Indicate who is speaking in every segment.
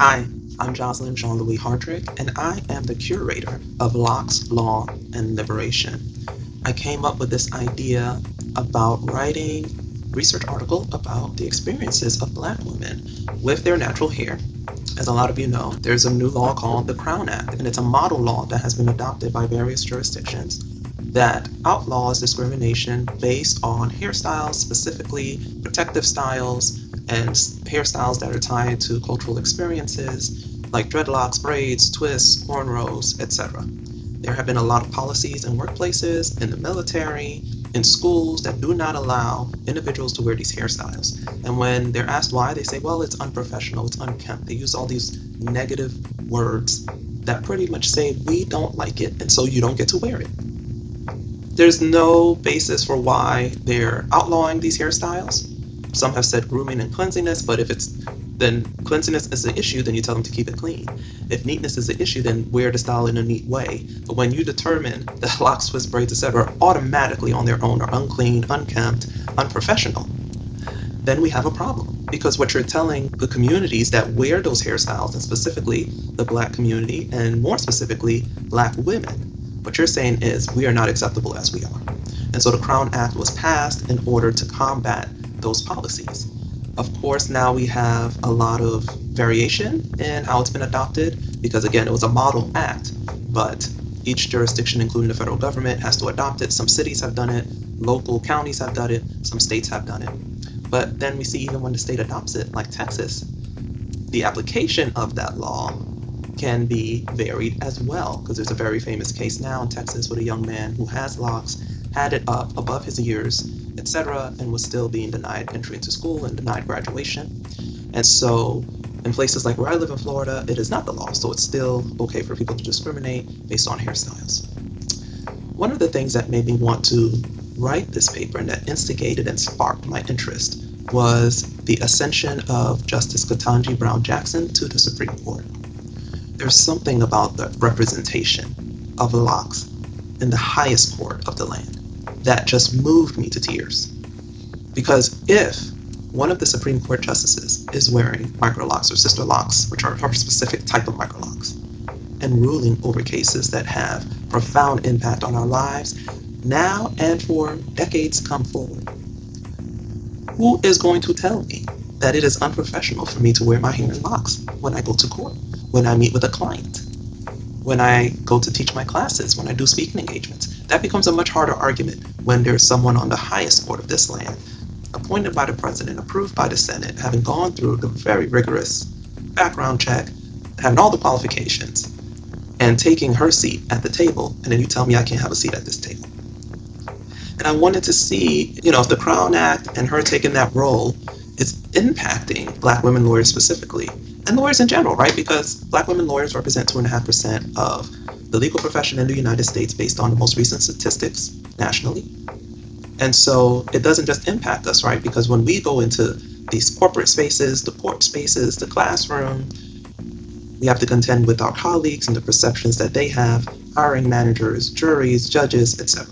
Speaker 1: Hi, I'm Joseline Jean-Louis Hardrick, and I am the curator of Locs, Law, and Liberation. I came up with this idea about writing a research article about the experiences of Black women with their natural hair. As a lot of you know, there's a new law called the Crown Act, and it's a model law that has been adopted by various jurisdictions that outlaws discrimination based on hairstyles, specifically protective styles, and hairstyles that are tied to cultural experiences like dreadlocks, braids, twists, cornrows, etc. There have been a lot of policies in workplaces, in the military, in schools that do not allow individuals to wear these hairstyles. And when they're asked why, they say, well, it's unprofessional, it's unkempt. They use all these negative words that pretty much say, we don't like it, and so you don't get to wear it. There's no basis for why they're outlawing these hairstyles. Some have said grooming and cleanliness, but if then cleanliness is the issue, then you tell them to keep it clean. If neatness is the issue, then wear the style in a neat way. But when you determine that locks, twists, braids, etc. are automatically on their own are unclean, unkempt, unprofessional, then we have a problem. Because what you're telling the communities that wear those hairstyles, and specifically the Black community, and more specifically Black women, what you're saying is we are not acceptable as we are. And so the Crown Act was passed in order to combat those policies. Of course, now we have a lot of variation in how it's been adopted because, again, it was a model act, but each jurisdiction, including the federal government, has to adopt it. Some cities have done it, local counties have done it, some states have done it. But then we see even when the state adopts it, like Texas, the application of that law can be varied as well, because there's a very famous case now in Texas with a young man who has locks, had it up above his ears, etc., and was still being denied entry into school and denied graduation. And so in places like where I live in Florida, it is not the law, so it's still okay for people to discriminate based on hairstyles. One of the things that made me want to write this paper and that instigated and sparked my interest was the ascension of Justice Ketanji Brown Jackson to the Supreme Court. There's something about the representation of locks in the highest court of the land that just moved me to tears. Because if one of the Supreme Court justices is wearing microlocks or sister locks, which are a specific type of microlocks, and ruling over cases that have profound impact on our lives now and for decades come forward, who is going to tell me that it is unprofessional for me to wear my hair in locks when I go to court, when I meet with a client, when I go to teach my classes, when I do speaking engagements? That becomes a much harder argument when there's someone on the highest court of this land, appointed by the president, approved by the Senate, having gone through the very rigorous background check, having all the qualifications, and taking her seat at the table, and then you tell me I can't have a seat at this table. And I wanted to see, if the Crown Act and her taking that role is impacting Black women lawyers specifically, and lawyers in general, right? Because Black women lawyers represent 2.5% of the legal profession in the United States based on the most recent statistics nationally. And so it doesn't just impact us, right? Because when we go into these corporate spaces, the court spaces, the classroom, we have to contend with our colleagues and the perceptions that they have, hiring managers, juries, judges, etc.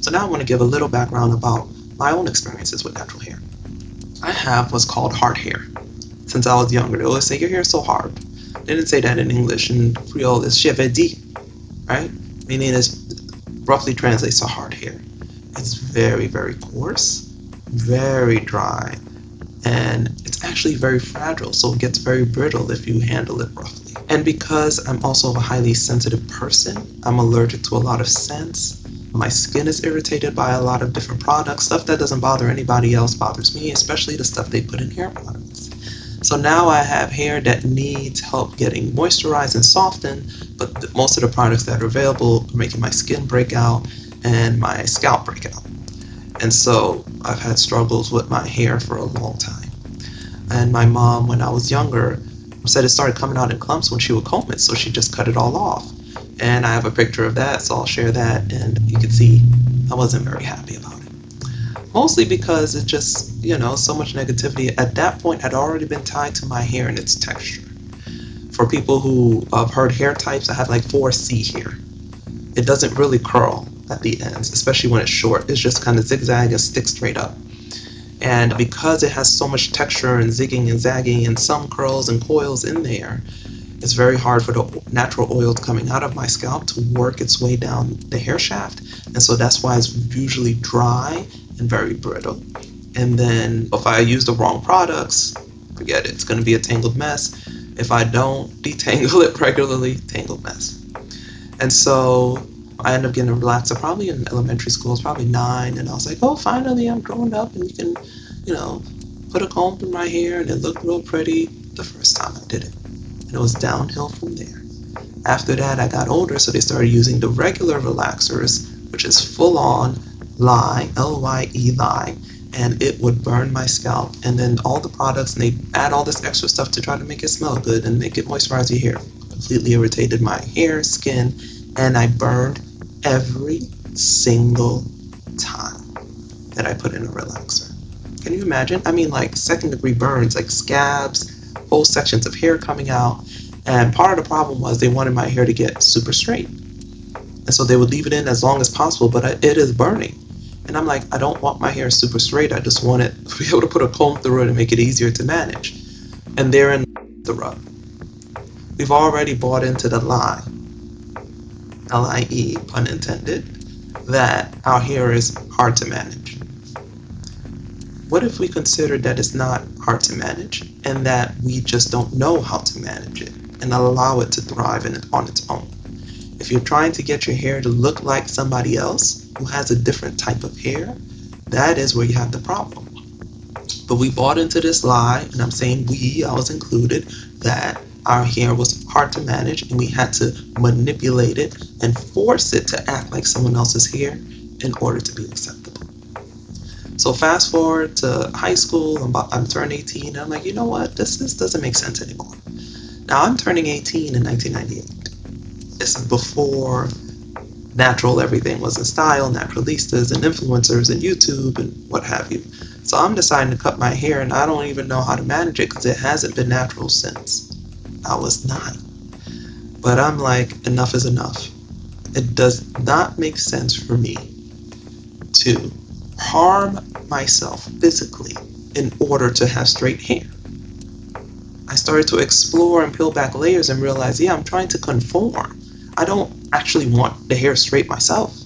Speaker 1: So now I want to give a little background about my own experiences with natural hair. I have what's called hard hair. Since I was younger, they always say, your hair is so hard. They didn't say that in English. In Creole, it's cheveux dit, right? Meaning it roughly translates to hard hair. It's very, very coarse, very dry, and it's actually very fragile, so it gets very brittle if you handle it roughly. And because I'm also a highly sensitive person, I'm allergic to a lot of scents. My skin is irritated by a lot of different products. Stuff that doesn't bother anybody else bothers me, especially the stuff they put in hair products. So now I have hair that needs help getting moisturized and softened, but most of the products that are available are making my skin break out and my scalp break out. And so I've had struggles with my hair for a long time. And my mom, when I was younger, said it started coming out in clumps when she would comb it, so she just cut it all off. And I have a picture of that, so I'll share that, and you can see I wasn't very happy about it. Mostly because it just, so much negativity at that point had already been tied to my hair and its texture. For people who have heard hair types, I have like 4C hair. It doesn't really curl at the ends, especially when it's short. It's just kind of zigzag and sticks straight up. And because it has so much texture and zigging and zagging and some curls and coils in there, it's very hard for the natural oil coming out of my scalp to work its way down the hair shaft. And so that's why it's usually dry and very brittle. And then if I use the wrong products, forget it, it's going to be a tangled mess. If I don't detangle it regularly, tangled mess. And so I ended up getting a relaxer probably in elementary school. I was probably 9, and I was like, oh, finally I'm grown up and you can, put a comb through my hair, and it looked real pretty the first time I did it. And it was downhill from there. After that, I got older, so they started using the regular relaxers, which is full-on lye, L-Y-E, lye, and it would burn my scalp. And then all the products, and they add all this extra stuff to try to make it smell good and make it moisturize your hair. Completely irritated my hair, skin, and I burned every single time that I put in a relaxer. Can you imagine? I mean, like second-degree burns, like scabs, whole sections of hair coming out. And part of the problem was they wanted my hair to get super straight. And so they would leave it in as long as possible, but it is burning. And I'm like, I don't want my hair super straight. I just want it to be able to put a comb through it and make it easier to manage. And therein the rub. We've already bought into the lie, L-I-E, pun intended, that our hair is hard to manage. What if we considered that it's not hard to manage and that we just don't know how to manage it and allow it to thrive on its own? If you're trying to get your hair to look like somebody else who has a different type of hair, that is where you have the problem. But we bought into this lie, and I'm saying we, I was included, that our hair was hard to manage and we had to manipulate it and force it to act like someone else's hair in order to be acceptable. So fast forward to high school, I'm turning 18, and I'm like, you know what, this doesn't make sense anymore. Now I'm turning 18 in 1998. This is before natural everything was in style, naturalistas and influencers and YouTube and what have you. So I'm deciding to cut my hair, and I don't even know how to manage it because it hasn't been natural since I was 9. But I'm like, enough is enough. It does not make sense for me to harm myself physically in order to have straight hair. I started to explore and peel back layers and realize, I'm trying to conform. I don't actually want the hair straight myself.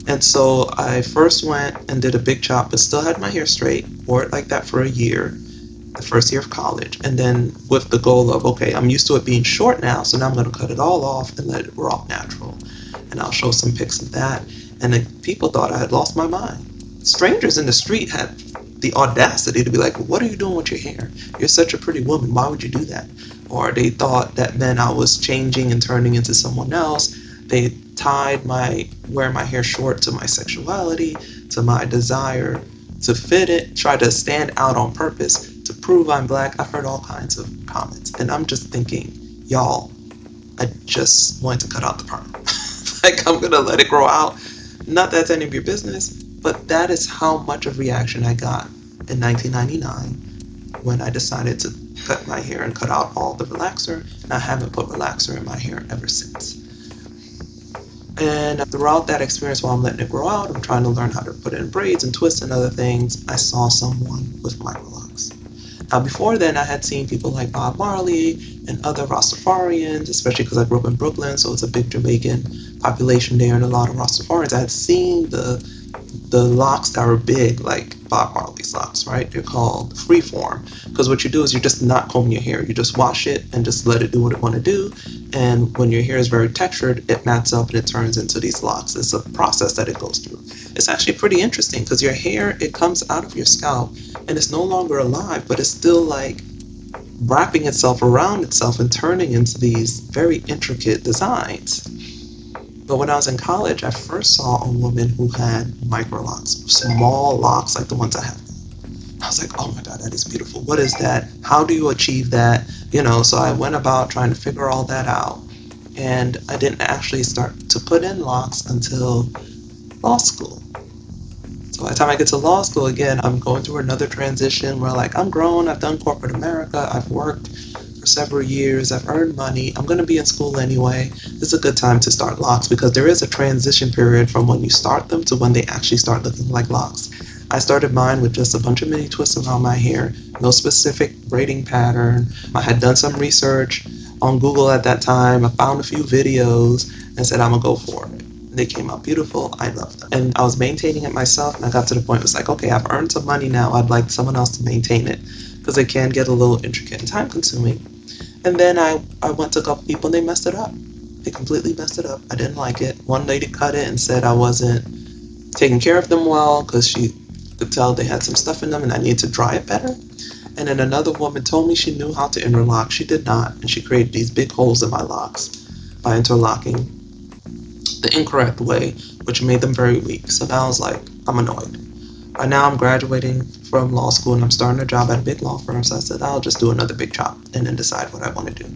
Speaker 1: And so I first went and did a big chop, but still had my hair straight, wore it like that for a year, the first year of college, and then with the goal of, okay, I'm used to it being short now, so now I'm going to cut it all off and let it grow natural. And I'll show some pics of that. And then people thought I had lost my mind. Strangers in the street had the audacity to be like, what are you doing with your hair? You're such a pretty woman. Why would you do that? Or they thought that meant I was changing and turning into someone else. They tied wearing my hair short to my sexuality, to my desire to fit it, try to stand out on purpose, to prove I'm black. I've heard all kinds of comments. And I'm just thinking, y'all, I just wanted to cut out the perm. Like, I'm going to let it grow out. Not that's any of your business, but that is how much of reaction I got in 1999 when I decided to cut my hair and cut out all the relaxer. And I haven't put relaxer in my hair ever since. And throughout that experience, while I'm letting it grow out, I'm trying to learn how to put it in braids and twists and other things, I saw someone with microlocks. Now, before then, I had seen people like Bob Marley and other Rastafarians, especially because I grew up in Brooklyn, so it's a big Jamaican population there and a lot of Rastafarians. I had seen the locks that were big, like Bob Marley's locks, right? They're called freeform, because what you do is you're just not combing your hair. You just wash it and just let it do what it want to do. And when your hair is very textured, it mats up and it turns into these locks. It's a process that it goes through. It's actually pretty interesting because your hair, it comes out of your scalp and it's no longer alive, but it's still like wrapping itself around itself and turning into these very intricate designs. But when I was in college, I first saw a woman who had microlocks, small locks like the ones I have. I was like, oh my God, that is beautiful. What is that? How do you achieve that? So I went about trying to figure all that out. And I didn't actually start to put in locks until law school. So by the time I get to law school again, I'm going through another transition where I'm grown, I've done corporate America, I've worked for several years, I've earned money, I'm going to be in school anyway. This is a good time to start locks because there is a transition period from when you start them to when they actually start looking like locks. I started mine with just a bunch of mini twists around my hair, no specific braiding pattern. I had done some research on Google at that time. I found a few videos and said, I'm gonna go for it. They came out beautiful. I loved them. And I was maintaining it myself, and I got to the point it was like, okay, I've earned some money now. I'd like someone else to maintain it because it can get a little intricate and time consuming. And then I went to a couple people and they messed it up. They completely messed it up. I didn't like it. One lady cut it and said I wasn't taking care of them well because she could tell they had some stuff in them and I needed to dry it better. And then another woman told me she knew how to interlock. She did not, and she created these big holes in my locks by interlocking the incorrect way, which made them very weak. So now I was like, I'm annoyed. By now I'm graduating from law school and I'm starting a job at a big law firm. So I said, I'll just do another big chop and then decide what I want to do.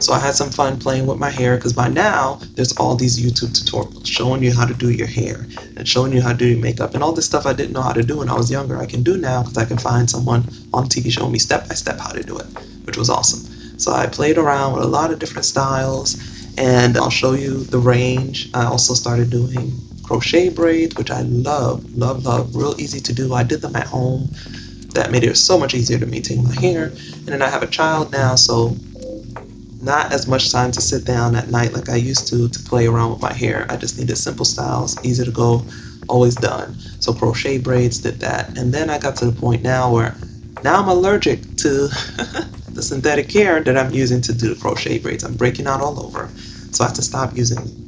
Speaker 1: So I had some fun playing with my hair because by now there's all these YouTube tutorials showing you how to do your hair and showing you how to do your makeup and all this stuff I didn't know how to do when I was younger. I can do now because I can find someone on TV showing me step by step how to do it, which was awesome. So I played around with a lot of different styles and I'll show you the range. I also started doing crochet braids, which I love, real easy to do. I did them at home. That made it so much easier to maintain my hair. And then I have a child now, so not as much time to sit down at night like I used to play around with my hair. I just needed simple styles, easy to go, always done. So crochet braids did that. And then I got to the point now where now I'm allergic to the synthetic hair that I'm using to do the crochet braids. I'm breaking out all over, so I have to stop using them.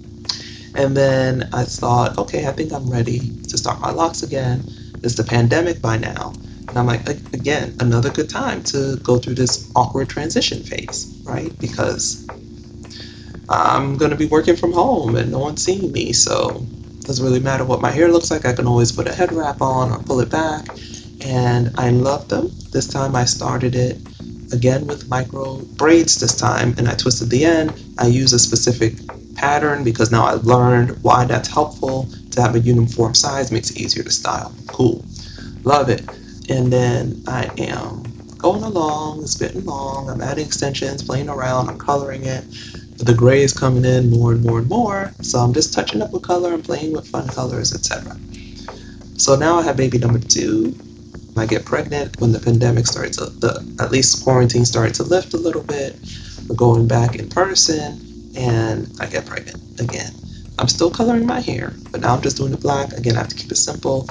Speaker 1: And then I thought, okay, I think I'm ready to start my locks again. It's the pandemic by now. And I'm like, again, another good time to go through this awkward transition phase, right? Because I'm going to be working from home and no one's seeing me. So it doesn't really matter what my hair looks like. I can always put a head wrap on or pull it back. And I love them. This time I started it again with micro braids this time, and I twisted the end. I use a specific pattern because now I've learned why that's helpful. To have a uniform size makes it easier to style. Cool. Love it. And then I am going along. It's getting long. I'm adding extensions, playing around. I'm coloring it. But the gray is coming in more and more and more. So I'm just touching up with color and playing with fun colors, etc. So now I have baby number 2. I get pregnant when the pandemic started at least quarantine started to lift a little bit. We're going back in person and I get pregnant again. I'm still coloring my hair, but now I'm just doing it black. Again, I have to keep it simple.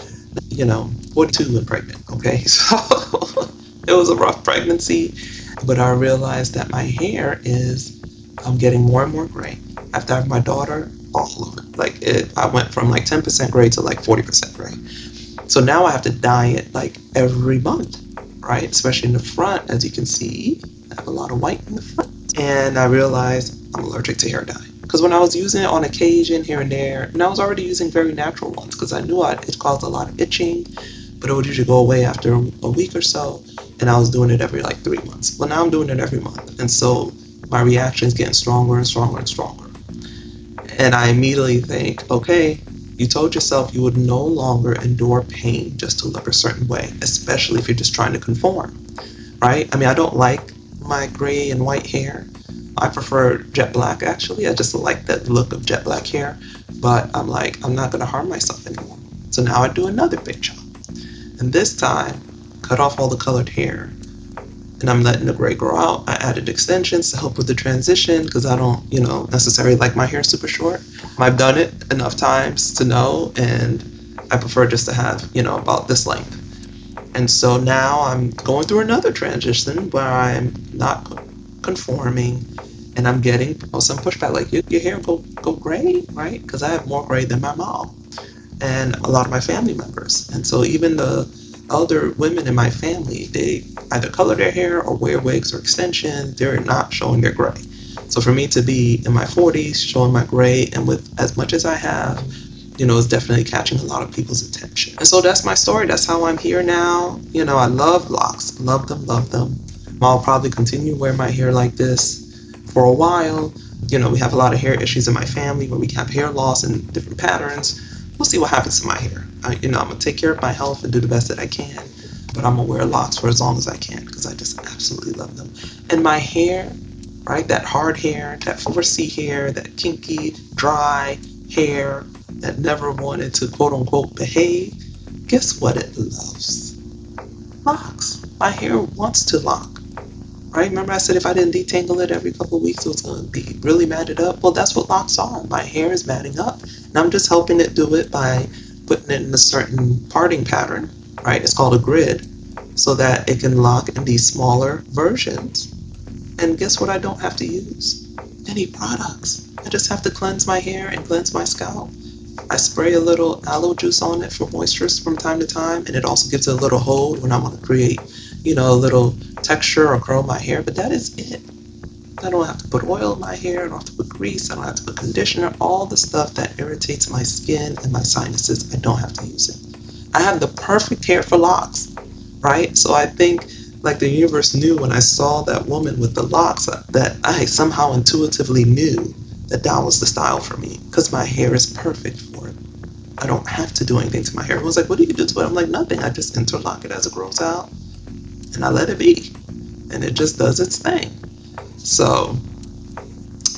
Speaker 1: 42 and pregnant, okay? So it was a rough pregnancy, but I realized that my hair I'm getting more and more gray. After I have my daughter, all of it. I went from like 10% gray to like 40% gray. So now I have to dye it like every month, right? Especially in the front, as you can see, I have a lot of white in the front. And I realized I'm allergic to hair dye. Because when I was using it on occasion here and there, and I was already using very natural ones because I knew it caused a lot of itching, but it would usually go away after a week or so, and I was doing it every like 3 months. Well, now I'm doing it every month, and so my reaction is getting stronger and stronger and stronger. And I immediately think, okay, you told yourself you would no longer endure pain just to look a certain way, especially if you're just trying to conform, right? I mean, I don't like my gray and white hair. I prefer jet black, actually. I just like that look of jet black hair. But I'm like, I'm not going to harm myself anymore. So now I do another big chop. And this time, cut off all the colored hair. And I'm letting the gray grow out. I added extensions to help with the transition because I don't, necessarily like my hair super short. I've done it enough times to know, and I prefer just to have, about this length. And so now I'm going through another transition where I'm not conforming and I'm getting some pushback, like your hair go gray, right? Because I have more gray than my mom and a lot of my family members. And so even the elder women in my family, they either color their hair or wear wigs or extensions. They're not showing their gray. So for me to be in my 40s showing my gray and with as much as I have, is definitely catching a lot of people's attention. And so that's my story. That's how I'm here now. I love locks. Love them. I'll probably continue wearing my hair like this for a while. We have a lot of hair issues in my family where we have hair loss and different patterns. We'll see what happens to my hair. I'm going to take care of my health and do the best that I can, but I'm going to wear locks for as long as I can because I just absolutely love them. And my hair, right, that hard hair, that 4C hair, that kinky, dry hair that never wanted to quote-unquote behave, guess what it loves? Locks. My hair wants to lock. Right? Remember I said if I didn't detangle it every couple of weeks, it was going to be really matted up? Well, that's what locks are. My hair is matting up, and I'm just helping it do it by putting it in a certain parting pattern, right? It's called a grid, so that it can lock in these smaller versions. And guess what I don't have to use? Any products. I just have to cleanse my hair and cleanse my scalp. I spray a little aloe juice on it for moisture from time to time, and it also gives it a little hold when I want to create, a little texture or curl my hair, but that is it. I don't have to put oil in my hair, I don't have to put grease, I don't have to put conditioner, all the stuff that irritates my skin and my sinuses, I don't have to use it. I have the perfect hair for locks, right? So I think like the universe knew when I saw that woman with the locks that I somehow intuitively knew that that was the style for me, because my hair is perfect for it. I don't have to do anything to my hair. Everyone's like, what do you do to it? I'm like, nothing. I just interlock it as it grows out, and I let it be, and it just does its thing. So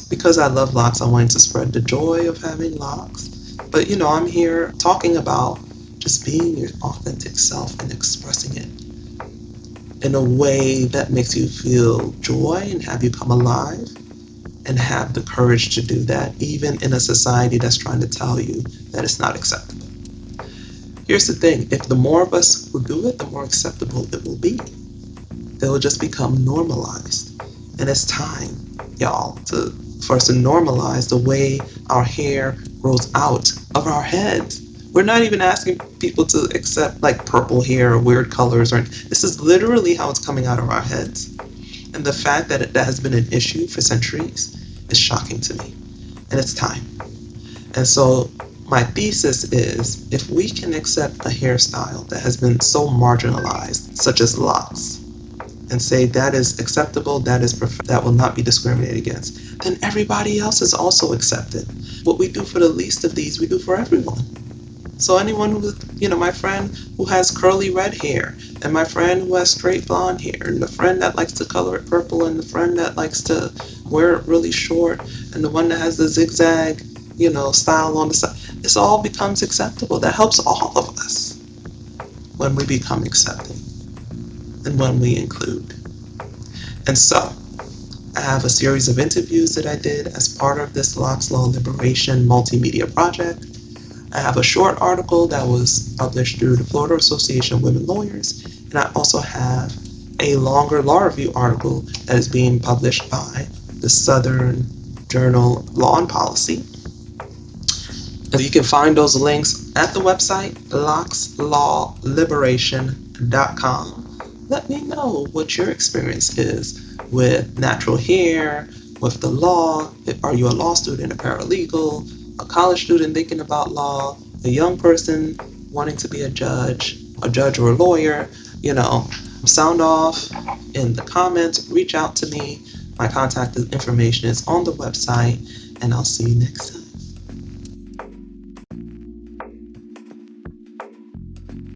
Speaker 1: because I love locks, I wanted to spread the joy of having locks. But I'm here talking about just being your authentic self and expressing it in a way that makes you feel joy and have you come alive and have the courage to do that, even in a society that's trying to tell you that it's not acceptable. Here's the thing, if the more of us will do it, the more acceptable it will be. It will just become normalized. And it's time, y'all, for us to normalize the way our hair grows out of our heads. We're not even asking people to accept like purple hair or weird colors. This is literally how it's coming out of our heads. And the fact that that has been an issue for centuries is shocking to me. And it's time. And so my thesis is, if we can accept a hairstyle that has been so marginalized, such as locks, and say that is acceptable, that is that will not be discriminated against, then everybody else is also accepted. What we do for the least of these, we do for everyone. So anyone who, my friend who has curly red hair, and my friend who has straight blonde hair, and the friend that likes to color it purple, and the friend that likes to wear it really short, and the one that has the zigzag, style on the side, this all becomes acceptable. That helps all of us when we become accepting and when we include. And so I have a series of interviews that I did as part of this Locs Law Liberation multimedia project. I have a short article that was published through the Florida Association of Women Lawyers, and I also have a longer law review article that is being published by the Southern Journal Law and Policy. And you can find those links at the website, locslawliberation.com. Let me know what your experience is with natural hair, with the law. Are you a law student, a paralegal, a college student thinking about law, a young person wanting to be a judge or a lawyer? Sound off in the comments, reach out to me. My contact information is on the website, and I'll see you next time.